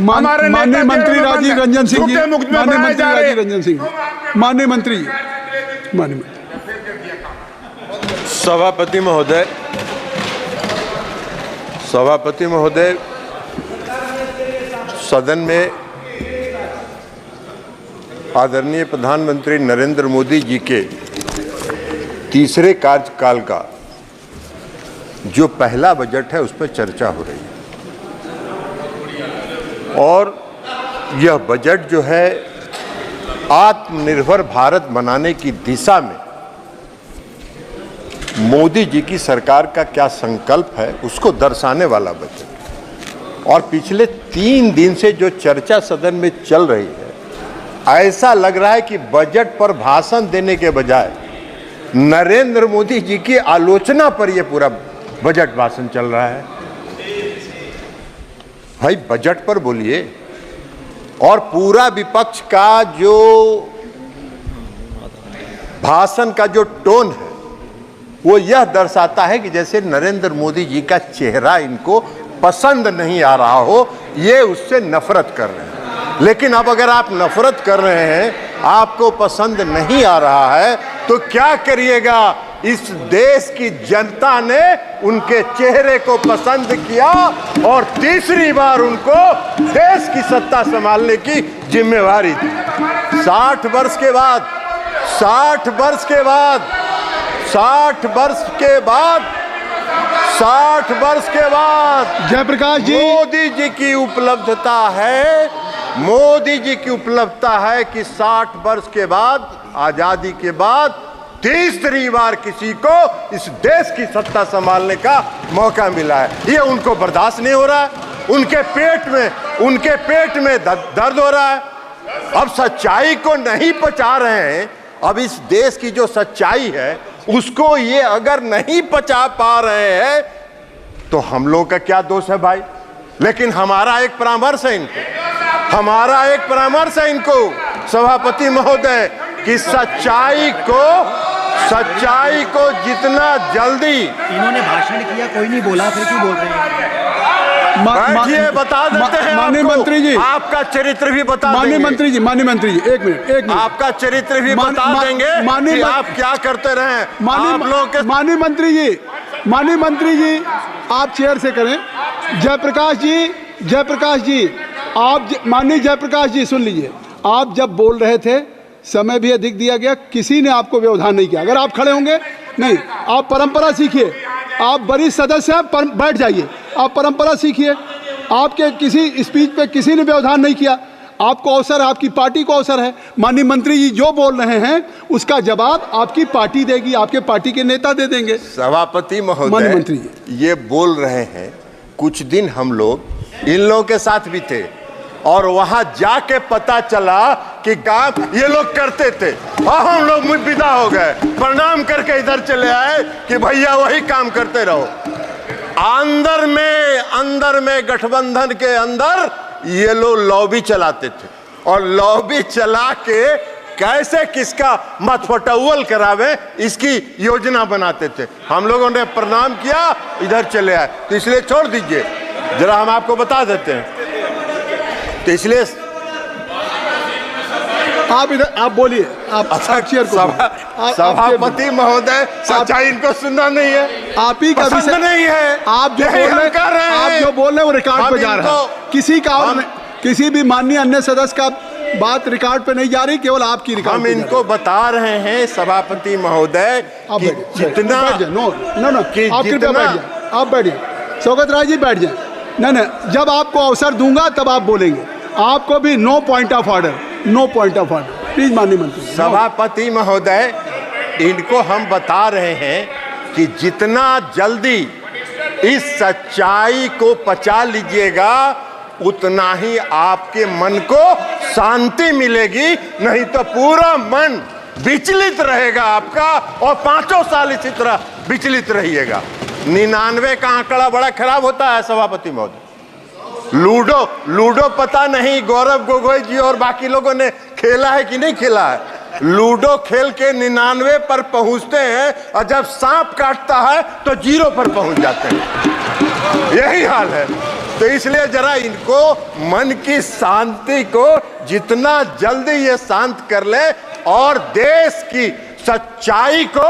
हमारे माननीय मंत्री राजीव रंजन सिंह जी, माननीय मंत्री राजीव रंजन सिंह, माननीय मंत्री, माननीय सभापति महोदय, सदन में आदरणीय प्रधानमंत्री नरेंद्र मोदी जी के तीसरे कार्यकाल का जो पहला बजट है उस पर चर्चा हो रही है और यह बजट जो है आत्मनिर्भर भारत बनाने की दिशा में मोदी जी की सरकार का क्या संकल्प है उसको दर्शाने वाला बजट। और पिछले 3 दिन से जो चर्चा सदन में चल रही है, ऐसा लग रहा है कि बजट पर भाषण देने के बजाय नरेंद्र मोदी जी की आलोचना पर यह पूरा बजट भाषण चल रहा है। भाई बजट पर बोलिए। और पूरा विपक्ष का जो भाषण का जो टोन है वो यह दर्शाता है कि जैसे नरेंद्र मोदी जी का चेहरा इनको पसंद नहीं आ रहा हो, ये उससे नफरत कर रहे हैं। लेकिन अब अगर आप नफरत कर रहे हैं, आपको पसंद नहीं आ रहा है, तो क्या करिएगा? इस देश की जनता ने उनके चेहरे को पसंद किया और तीसरी बार उनको देश की सत्ता संभालने की जिम्मेवारी दी। 60 वर्ष के बाद 60 वर्ष के बाद 60 वर्ष के बाद 60 वर्ष के बाद जयप्रकाश जी, मोदी जी की उपलब्धता है, मोदी जी की उपलब्धता है कि 60 वर्ष के बाद, आजादी के बाद तीसरी बार किसी को इस देश की सत्ता संभालने का मौका मिला है। ये उनको बर्दाश्त नहीं हो रहा है। उनके पेट में दर्द हो रहा है। अब सच्चाई को नहीं पचा रहे हैं। अब इस देश की जो सच्चाई है उसको ये अगर नहीं पचा पा रहे हैं तो हम लोगों का क्या दोष है भाई? लेकिन हमारा एक परामर्श है इनको, सभापति महोदय, कि सच्चाई को जितना जल्दी। इन्होंने भाषण किया, कोई नहीं बोला, फिर क्यों बोल रहे हैं? बैठिए, बता देते हैं माननीय मंत्री जी, आपका चरित्र भी बता देंगे। माननीय मंत्री जी, एक मिनट, आपका चरित्र भी बता देंगे कि आप क्या करते रहे। माननीय मंत्री जी, आप चेयर से करें। जयप्रकाश जी, आप माननीय जयप्रकाश जी सुन लीजिए। आप जब बोल रहे थे समय भी अधिक दिया गया, किसी ने आपको व्यवधान नहीं किया। अगर आप खड़े होंगे, नहीं, आप परंपरा सीखिए। आप वरिष्ठ सदस्य हैं, बैठ जाइए। आप परंपरा सीखिए। आपके किसी स्पीच पे किसी ने व्यवधान नहीं किया। आपको अवसर, आपकी पार्टी को अवसर है। माननीय मंत्री जी जो बोल रहे हैं उसका जवाब आपकी पार्टी देगी, आपके पार्टी के नेता दे देंगे। सभापति महोदय, माननीय मंत्री जी ये बोल रहे हैं। कुछ दिन हम लोग इन लोगों के साथ भी थे और वहां जाके पता चला कि काम ये लोग करते थे और हम लोग विदा हो गए, प्रणाम करके इधर चले आए कि भैया वही काम करते रहो। अंदर में गठबंधन के अंदर ये लोग लॉबी चलाते थे और लॉबी चला के कैसे किसका मतफटौल करावे इसकी योजना बनाते थे। हम लोगों ने प्रणाम किया, इधर चले आए। तो इसलिए छोड़ दीजिए, जरा हम आपको बता देते हैं। तो इसलिए आप इधर आप बोलिए। आप चेयर को सभापति महोदय, सच्चाई इनको सुनना नहीं है, आप ही का पसंद नहीं है। आप जो बोल रहे हैं वो रिकॉर्ड पे जा रहा है। किसी का किसी भी माननीय अन्य सदस्य का बात रिकॉर्ड पे नहीं जा रही, केवल आपकी रिकॉर्ड। हम इनको बता रहे हैं सभापति महोदय कि जितना आप बैठिए। शौकत राय जी बैठ जाए। नहीं, जब आपको अवसर दूंगा तब आप बोलेंगे। आपको भी no point of order, please माननीय मंत्री। सभापति महोदय, इनको हम बता रहे हैं कि जितना जल्दी इस सच्चाई को पचा लीजिएगा उतना ही आपके मन को शांति मिलेगी, नहीं तो पूरा मन विचलित रहेगा आपका और 5 साल इसी तरह विचलित रहिएगा। 99 का आंकड़ा बड़ा खराब होता है सभापति महोदय। लूडो पता नहीं गौरव गोगोई जी और बाकी लोगों ने खेला है कि नहीं खेला है। लूडो खेल के 99 पर पहुंचते हैं और जब सांप काटता है तो 0 पर पहुंच जाते हैं। यही हाल है। तो इसलिए जरा इनको मन की शांति को जितना जल्दी ये शांत कर ले और देश की सच्चाई को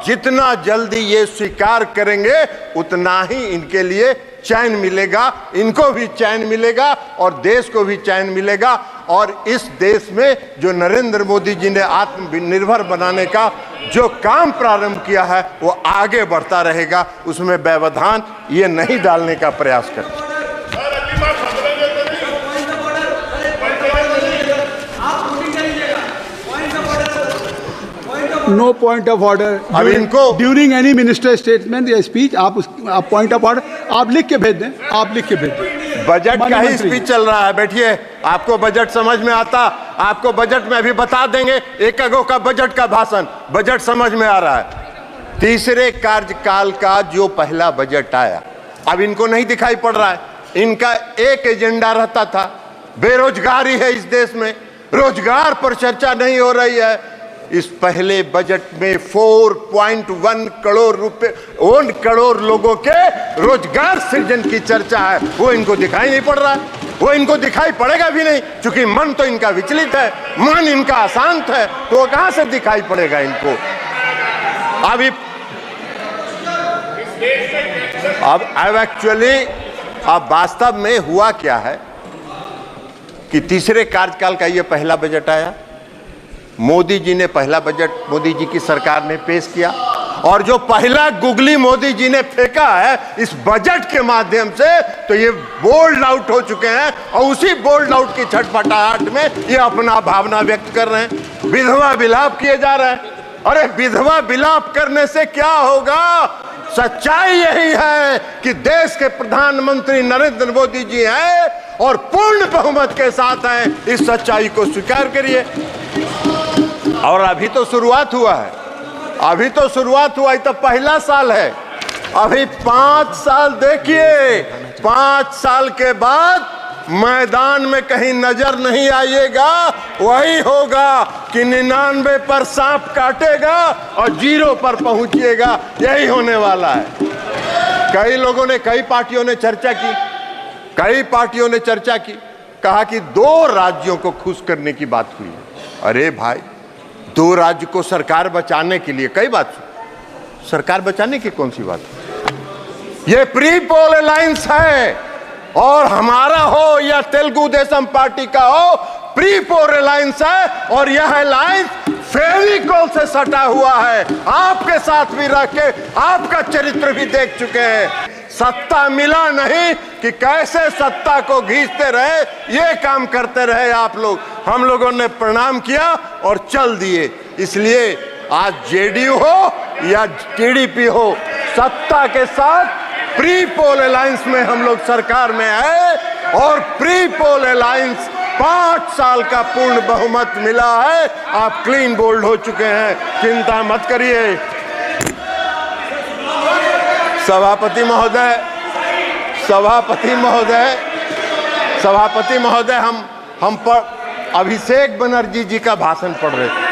जितना जल्दी ये स्वीकार करेंगे उतना ही इनके लिए चैन मिलेगा, इनको भी चैन मिलेगा और देश को भी चैन मिलेगा। और इस देश में जो नरेंद्र मोदी जी ने आत्मनिर्भर बनाने का जो काम प्रारंभ किया है वो आगे बढ़ता रहेगा, उसमें व्यवधान ये नहीं डालने का प्रयास करें। नो पॉइंट ऑफ ऑर्डर अब इनको ड्यूरिंग एनी मिनिस्टर स्टेटमेंट या स्पीच आप पॉइंट ऑफ ऑर्डर आप लिख के भेज दें, आप लिख के भेज दें। बजट का ही स्पीच चल रहा है, बैठिए, आपको बजट समझ में आता, आपको बजट में अभी बता देंगे, एक अगो का बजट का भाषण, बजट समझ में आ रहा है। तीसरे कार्यकाल का जो पहला बजट आया अब इनको नहीं दिखाई पड़ रहा है, इनका एक एजेंडा रहता था, बेरोजगारी है इस देश में, रोजगार पर चर्चा नहीं हो रही है। इस पहले बजट में 4.1 करोड़ रुपए 1 करोड़ लोगों के रोजगार सृजन की चर्चा है, वो इनको दिखाई नहीं पड़ रहा है, वो इनको दिखाई पड़ेगा भी नहीं, क्योंकि मन तो इनका विचलित है, मन इनका अशांत है, तो वो कहां से दिखाई पड़ेगा इनको। अब एक्चुअली अब वास्तव में हुआ क्या है कि तीसरे कार्यकाल का ये पहला बजट आया, मोदी जी ने पहला बजट मोदी जी की सरकार ने पेश किया और जो पहला गुगली मोदी जी ने फेंका है इस बजट के माध्यम से, तो ये बोल्ड आउट हो चुके हैं और उसी बोल्ड आउट की छटपटाहट में ये अपना भावना व्यक्त कर रहे हैं, विधवा विलाप किए जा रहे हैं। अरे विधवा विलाप करने से क्या होगा? सच्चाई यही है कि देश के प्रधानमंत्री नरेंद्र मोदी जी हैं और पूर्ण बहुमत के साथ हैं, इस सच्चाई को स्वीकार करिए। और अभी तो शुरुआत हुआ है, अभी तो शुरुआत हुआ है, तो पहला साल है, अभी 5 साल देखिए, 5 साल के बाद मैदान में कहीं नजर नहीं आइएगा, वही होगा कि 99 पर सांप काटेगा और 0 पर पहुंचिएगा, यही होने वाला है। कई लोगों ने, कई पार्टियों ने चर्चा की, कई पार्टियों ने चर्चा की, कहा कि 2 राज्यों को खुश करने की बात हुई है। अरे भाई, 2 राज्य को सरकार बचाने के लिए कई बात, सरकार बचाने की कौन सी बात? ये प्री पोल अलायंस है और हमारा हो या तेलुगु देशम पार्टी का हो, प्री पोल अलायंस है और यह अलायंस फेविकोल से सटा हुआ है। आपके साथ भी रह के आपका चरित्र भी देख चुके हैं। सत्ता मिला नहीं कि कैसे सत्ता को घींचते रहे, ये काम करते रहे आप लोग। हम लोगों ने प्रणाम किया और चल दिए। इसलिए आज जेडीयू हो या टीडीपी हो, सत्ता के साथ प्री पोल अलायंस में हम लोग सरकार में है और प्री पोल अलायंस 5 साल का पूर्ण बहुमत मिला है। आप क्लीन बोल्ड हो चुके हैं, चिंता मत करिए। सभापति महोदय, सभापति महोदय, सभापति महोदय, हम पर अभिषेक बनर्जी जी का भाषण पढ़ रहे थे।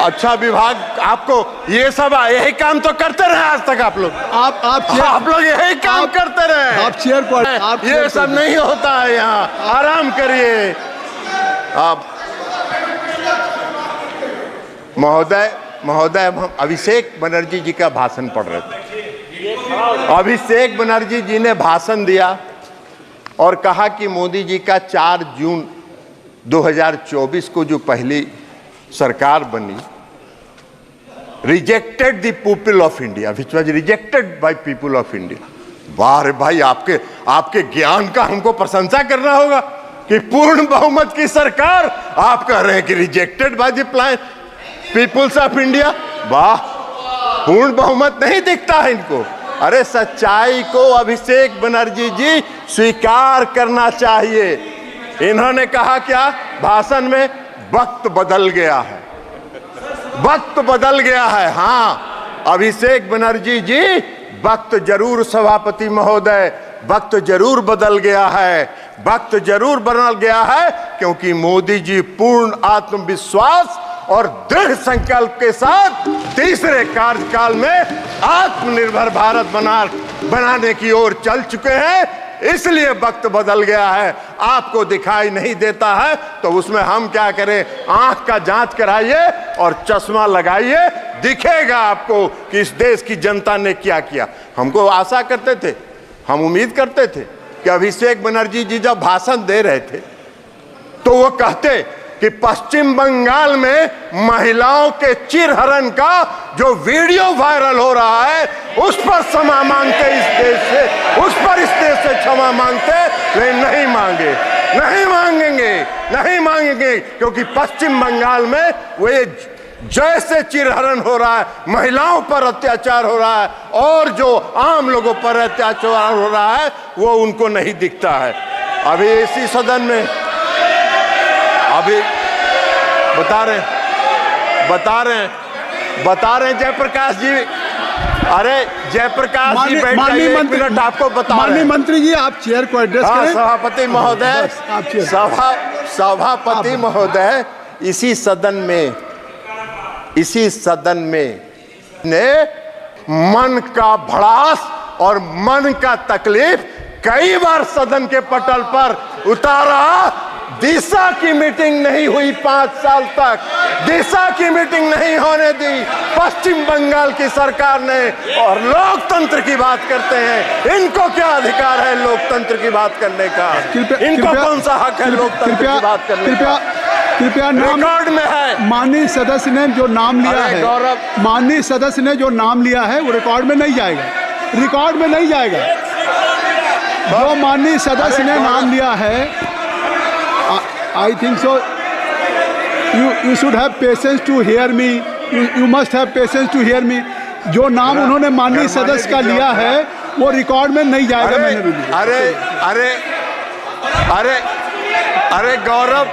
अच्छा विभाग, आपको ये सब यही काम तो करते रहे आज तक आप लोग, आप लोग यही काम करते रहे। आप चेयर पर, आप ये सब नहीं होता है यहाँ, आराम करिए आप। महोदय हम अभिषेक बनर्जी जी का भाषण पढ़ रहे थे। अभिषेक बनर्जी जी ने भाषण दिया और कहा कि मोदी जी का 4 जून 2024 को जो पहली सरकार बनी, rejected the people of India, which was rejected by people of India. वाह रे भाई, आपके ज्ञान का हमको प्रशंसा करना होगा कि पूर्ण बहुमत की सरकार आप कह रहे हैं कि rejected by the plan peoples of India. वाह, पूर्ण बहुमत नहीं दिखता है इनको। अरे सच्चाई को अभिषेक बनर्जी जी स्वीकार करना चाहिए। इन्होंने कहा क्या भाषण में? वक्त बदल गया है, वक्त बदल गया है। हाँ अभिषेक बनर्जी जी, वक्त जरूर, सभापति महोदय, वक्त जरूर बदल गया है, वक्त जरूर बदल गया है, क्योंकि मोदी जी पूर्ण आत्मविश्वास और दृढ़ संकल्प के साथ तीसरे कार्यकाल में आत्मनिर्भर भारत बनाने की ओर चल चुके हैं। इसलिए वक्त बदल गया है, आपको दिखाई नहीं देता है तो उसमें हम क्या करें? आंख का जांच कराइए और चश्मा लगाइए, दिखेगा आपको कि इस देश की जनता ने क्या किया। हमको आशा करते थे, हम उम्मीद करते थे कि अभिषेक बनर्जी जी जब भाषण दे रहे थे तो वो कहते कि पश्चिम बंगाल में महिलाओं के चिरहरण का जो वीडियो वायरल हो रहा है उस पर क्षमा मांगते, इस देश से, उस पर इस देश से क्षमा मांगते, लेकिन नहीं मांगे, नहीं मांगेंगे, नहीं मांगेंगे, क्योंकि पश्चिम बंगाल में वो जैसे चिरहरण हो रहा है, महिलाओं पर अत्याचार हो रहा है और जो आम लोगों पर अत्याचार हो रहा है वो उनको नहीं दिखता है। अभी इसी सदन में अभी बता रहे हैं जयप्रकाश जी, अरे जयप्रकाश जी बैठ जाइए, एक मिनट आपको बता रहे हैं। माननीय मंत्री जी आप चेयर को एड्रेस करें। सभापति महोदय, सभापति महोदय, इसी सदन में ने मन का भड़ास और मन का तकलीफ कई बार सदन के पटल पर उतारा। दिशा की मीटिंग नहीं हुई 5 साल तक, दिशा की मीटिंग नहीं होने दी पश्चिम बंगाल की सरकार ने। और लोकतंत्र की बात करते हैं, इनको क्या अधिकार है लोकतंत्र की बात करने का? इनको कौन सा हक है लोकतंत्र की बात करने का? कृपया नाम रिकॉर्ड में है। माननीय सदस्य ने जो नाम लिया है, गौरव, माननीय सदस्य ने जो नाम लिया है वो रिकॉर्ड में नहीं जाएगा, रिकॉर्ड में नहीं जाएगा। जो माननीय सदस्य ने नाम लिया है, I think so. You should have patience to hear me. You must have patience to hear me. जो नाम उन्होंने माननीय सदस्य का लिया है वो रिकॉर्ड में नहीं जाएगा। मैंने भी लिया। अरे गौरव,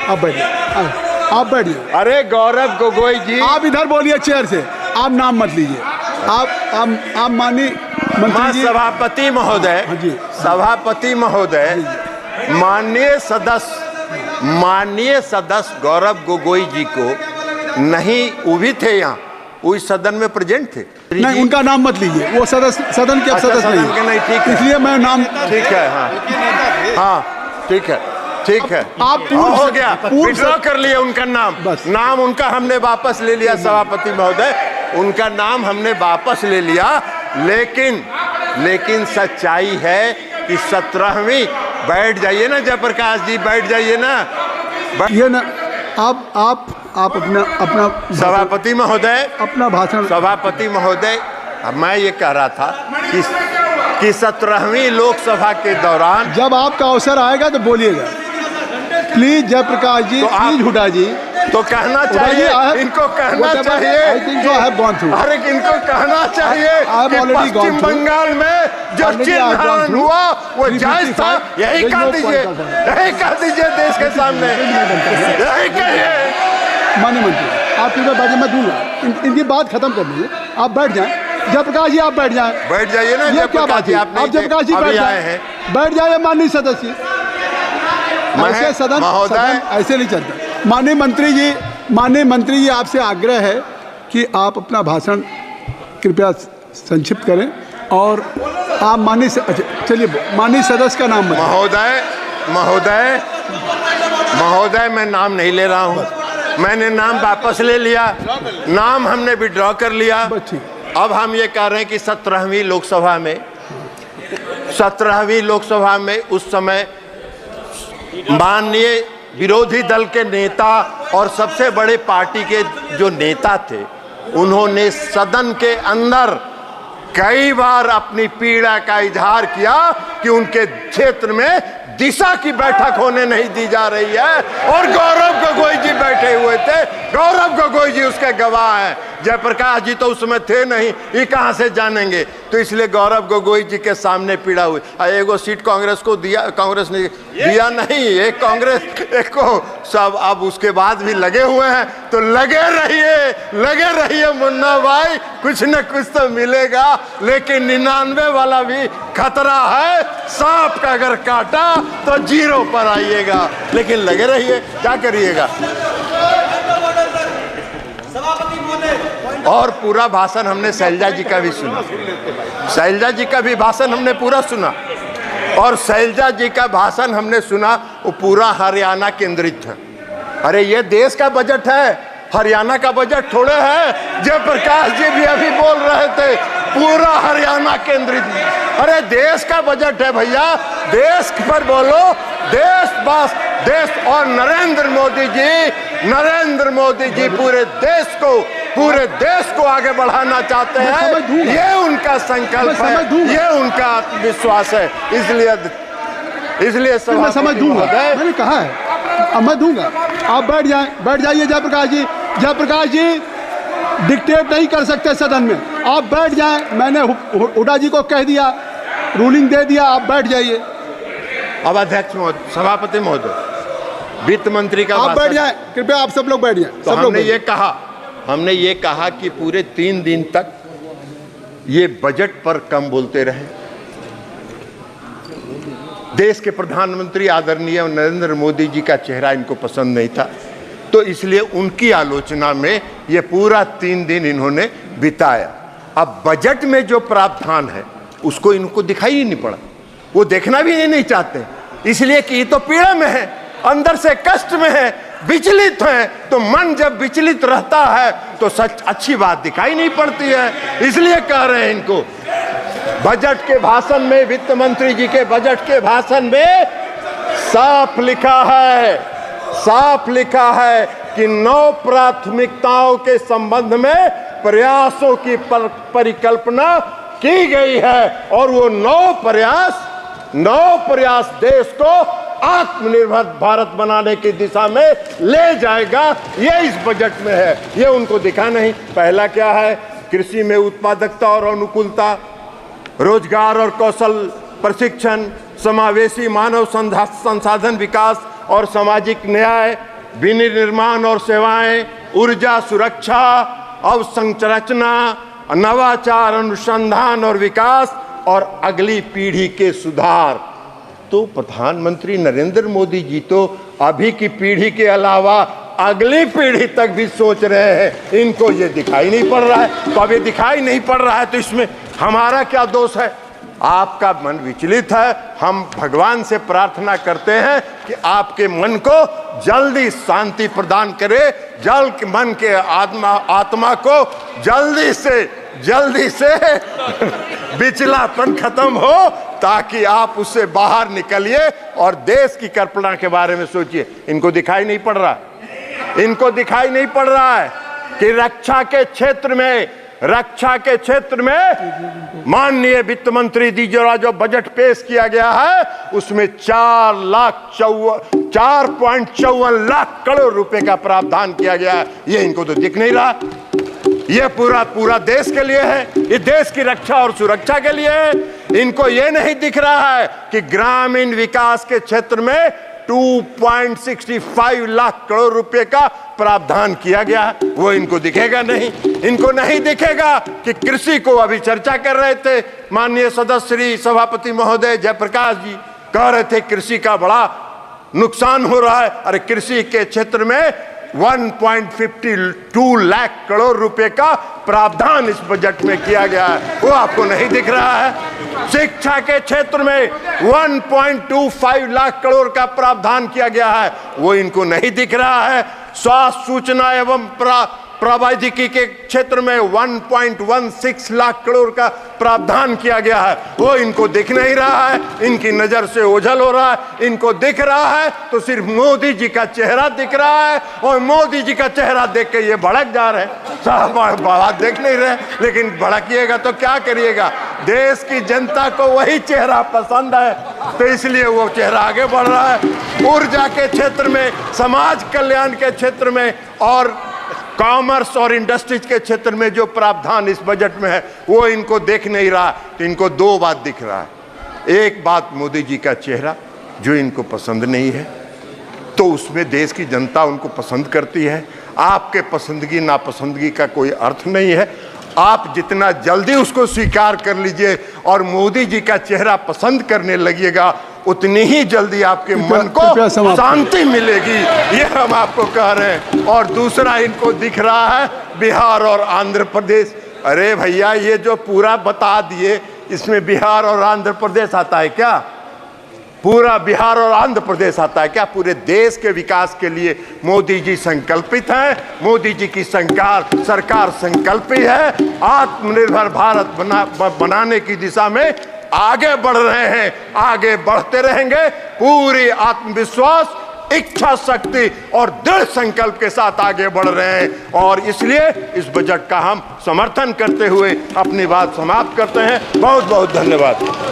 आप बैठिए। अरे गौरव गोगोई जी, आप इधर बोलिए चेयर से, आप नाम मत लीजिए। आप माननीय मंत्री जी, सभापति महोदय, सभापति महोदय, माननीय सदस्य गौरव गोगोई जी को नहीं, वो भी थे यहाँ, वो इस सदन में प्रेजेंट थे। नहीं, उनका नाम मत लीजिए, वो सदन के सदस्य नहीं, ठीक है, इसलिए मैं नाम, ठीक है, हाँ ठीक है, ठीक है, आप हो गया, विड्रॉ कर लिए उनका नाम, नाम उनका हमने वापस ले लिया। सभापति महोदय, उनका नाम हमने वापस ले लिया, लेकिन सच्चाई है कि 17वीं, बैठ जाइए ना जयप्रकाश जी, बैठ जाइए ना, ये ना आप अपना सभापति महोदय, अपना भाषण। सभापति महोदय, मैं ये कह रहा था कि 17वीं लोकसभा के दौरान जब आपका अवसर आएगा तो बोलिएगा प्लीज। जयप्रकाश जी, तो प्लीज हुड्डा जी, तो कहना चाहिए, इनको कहना चाहिए, अरे इनको कहना चाहिए कि पश्चिम बंगाल में जो चिरहरण हुआ वो जायज था। यही कह दीजिए, यही कह दीजिए देश के सामने, यही कहिए। माननीय मंत्री आप इधर बैठिए, मैं दूंगा, इनकी बात खत्म कर लीजिए, आप बैठ जाएं। जयप्रकाश जी आप बैठ जाएं, बैठ जाइए ना। ये क्या बात है? आप जयप्रकाश जी बैठ जाइए, माननीय सदस्य। ऐसे सदन ऐसे नहीं चलता। माननीय मंत्री जी आपसे आग्रह है कि आप अपना भाषण कृपया संक्षिप्त करें और आप चलिए माननीय सदस्य का नाम महोदय, मैं नाम नहीं ले रहा हूँ, मैंने नाम वापस ले लिया, नाम हमने विड्रॉ कर लिया। अब हम ये कह रहे हैं कि 17वीं लोकसभा में उस समय माननीय विरोधी दल के नेता और सबसे बड़े पार्टी के जो नेता थे, उन्होंने सदन के अंदर कई बार अपनी पीड़ा का इजहार किया कि उनके क्षेत्र में दिशा की बैठक होने नहीं दी जा रही है, और गौरव गोगोई जी बैठे हुए थे। गौरव गोगोई जी उसके गवाह हैं, जयप्रकाश जी तो उसमें थे नहीं, ये कहां से जानेंगे? तो इसलिए गौरव गोगोई जी के सामने पीड़ा हुई। एगो सीट कांग्रेस को दिया, कांग्रेस ने दिया नहीं, एक कांग्रेस एक को सब। अब उसके बाद भी लगे हुए हैं, तो लगे रहिए मुन्ना भाई, कुछ न कुछ तो मिलेगा। लेकिन 99 वाला भी खतरा है, सांप का अगर काटा तो 0 पर आइएगा, लेकिन लगे रहिए, क्या करिएगा। और पूरा भाषण हमने शैलजा जी का भी सुना, शैलजा जी का भी भाषण हमने पूरा सुना, और शैलजा जी का भाषण हमने सुना वो पूरा हरियाणा केंद्रित है। अरे ये देश का बजट है, हरियाणा का बजट थोड़े है। जयप्रकाश जी भी अभी बोल रहे थे पूरा हरियाणा केंद्रित। अरे देश का बजट है भैया, देश पर बोलो, देश बस देश। और नरेंद्र मोदी जी पूरे देश को आगे बढ़ाना चाहते हैं। ये उनका संकल्प है, ये उनका आत्मविश्वास है। इसलिए मैं समझ दूंगा, मैंने कहा है, अब मैं दूंगा। आप बैठ जाइए जयप्रकाश जी डिक्टेट नहीं कर सकते सदन में, आप बैठ जाएं। मैंने हुड्डा जी को कह दिया, रूलिंग दे दिया, आप बैठ जाइए। अब अध्यक्ष महोदय, सभापति महोदय, वित्त मंत्री का आप बैठ जाएं, कृपया आप सब लोग बैठ जाएं। तो हमने ये कहा कि पूरे 3 दिन तक ये बजट पर कम बोलते रहे। देश के प्रधानमंत्री आदरणीय नरेंद्र मोदी जी का चेहरा इनको पसंद नहीं था, तो इसलिए उनकी आलोचना में ये पूरा 3 दिन इन्होंने बिताया। अब बजट में जो प्रावधान है उसको इनको दिखाई ही नहीं पड़ा, वो देखना भी नहीं चाहते, इसलिए कि ये तो पीड़ा में है, अंदर से कष्ट में है, विचलित है। तो मन जब विचलित रहता है तो सच अच्छी बात दिखाई नहीं पड़ती है, इसलिए कह रहे हैं इनको। बजट के भाषण में, वित्त मंत्री जी के बजट के भाषण में साफ लिखा है कि 9 प्राथमिकताओं के संबंध में प्रयासों की परिकल्पना की गई है, और वो 9 प्रयास देश को आत्मनिर्भर भारत बनाने की दिशा में ले जाएगा। ये इस बजट में है, ये उनको दिखा नहीं। पहला क्या है? कृषि में उत्पादकता और अनुकूलता, रोजगार और कौशल प्रशिक्षण, समावेशी मानव संसाधन विकास और सामाजिक न्याय, विनिर्माण और सेवाएं, ऊर्जा सुरक्षा, अवसंरचना, नवाचार, अनुसंधान और विकास, और अगली पीढ़ी के सुधार। तो प्रधानमंत्री नरेंद्र मोदी जी तो अभी की पीढ़ी के अलावा अगली पीढ़ी तक भी सोच रहे हैं, इनको ये दिखाई नहीं पड़ रहा है। तो अब ये दिखाई नहीं पड़ रहा है तो इसमें हमारा क्या दोष है? आपका मन विचलित है, हम भगवान से प्रार्थना करते हैं कि आपके मन को जल्दी शांति प्रदान करे, मन के आत्मा को जल्दी से विचलापन खत्म हो, ताकि आप उससे बाहर निकलिए और देश की कल्पना के बारे में सोचिए। इनको दिखाई नहीं पड़ रहा है कि रक्षा के क्षेत्र में माननीय वित्त मंत्री जी जो बजट पेश किया गया है उसमें 4.54 लाख करोड़ रुपए का प्रावधान किया गया है। ये इनको तो दिख नहीं रहा। ये पूरा देश के लिए है, ये देश की रक्षा और सुरक्षा के लिए है। इनको ये नहीं दिख रहा है कि ग्रामीण विकास के क्षेत्र में 2.65 लाख करोड़ रुपए का प्रावधान किया गया है, वो इनको दिखेगा नहीं। इनको नहीं दिखेगा कि कृषि को, अभी चर्चा कर रहे थे माननीय सदस्य श्री सभापति महोदय जयप्रकाश जी कह रहे थे कृषि का बड़ा नुकसान हो रहा है। अरे कृषि के क्षेत्र में 1.52 लाख करोड़ रुपए का प्रावधान इस बजट में किया गया है, वो आपको नहीं दिख रहा है। शिक्षा के क्षेत्र में 1.25 लाख करोड़ का प्रावधान किया गया है, वो इनको नहीं दिख रहा है। स्वास्थ्य, सूचना एवं प्रौद्योगिकी के क्षेत्र में 1.16 लाख करोड़ का प्रावधान किया गया है, वो इनको दिख नहीं रहा है। इनकी नजर से ओझल हो रहा है। इनको दिख रहा है तो सिर्फ मोदी जी का चेहरा दिख रहा है, और मोदी जी का चेहरा देख के ये भड़क जा रहे हैं। साहब बात देख नहीं रहे, लेकिन भड़किएगा तो क्या करिएगा? देश की जनता को वही चेहरा पसंद है, तो इसलिए वो चेहरा आगे बढ़ रहा है। ऊर्जा के क्षेत्र में, समाज कल्याण के क्षेत्र में और कॉमर्स और इंडस्ट्रीज के क्षेत्र में जो प्रावधान इस बजट में है वो इनको देख नहीं रहा। तो इनको 2 बात दिख रहा है। एक बात मोदी जी का चेहरा जो इनको पसंद नहीं है, तो उसमें देश की जनता उनको पसंद करती है। आपके पसंदगी नापसंदगी का कोई अर्थ नहीं है। आप जितना जल्दी उसको स्वीकार कर लीजिए और मोदी जी का चेहरा पसंद करने लगिएगा, उतनी ही जल्दी आपके मन को शांति मिलेगी। ये हम आपको कह रहे हैं। और दूसरा इनको दिख रहा है बिहार और आंध्र प्रदेश। अरे भैया, ये जो पूरा बता दिए, इसमें बिहार और आंध्र प्रदेश आता है क्या? पूरा बिहार और आंध्र प्रदेश आता है क्या? पूरे देश के विकास के लिए मोदी जी संकल्पित हैं। मोदी जी की सरकार संकल्पित है। आत्मनिर्भर भारत बनाने की दिशा में आगे बढ़ रहे हैं, आगे बढ़ते रहेंगे। पूरी आत्मविश्वास, इच्छा शक्ति और दृढ़ संकल्प के साथ आगे बढ़ रहे हैं। और इसलिए इस बजट का हम समर्थन करते हुए अपनी बात समाप्त करते हैं। बहुत बहुत धन्यवाद।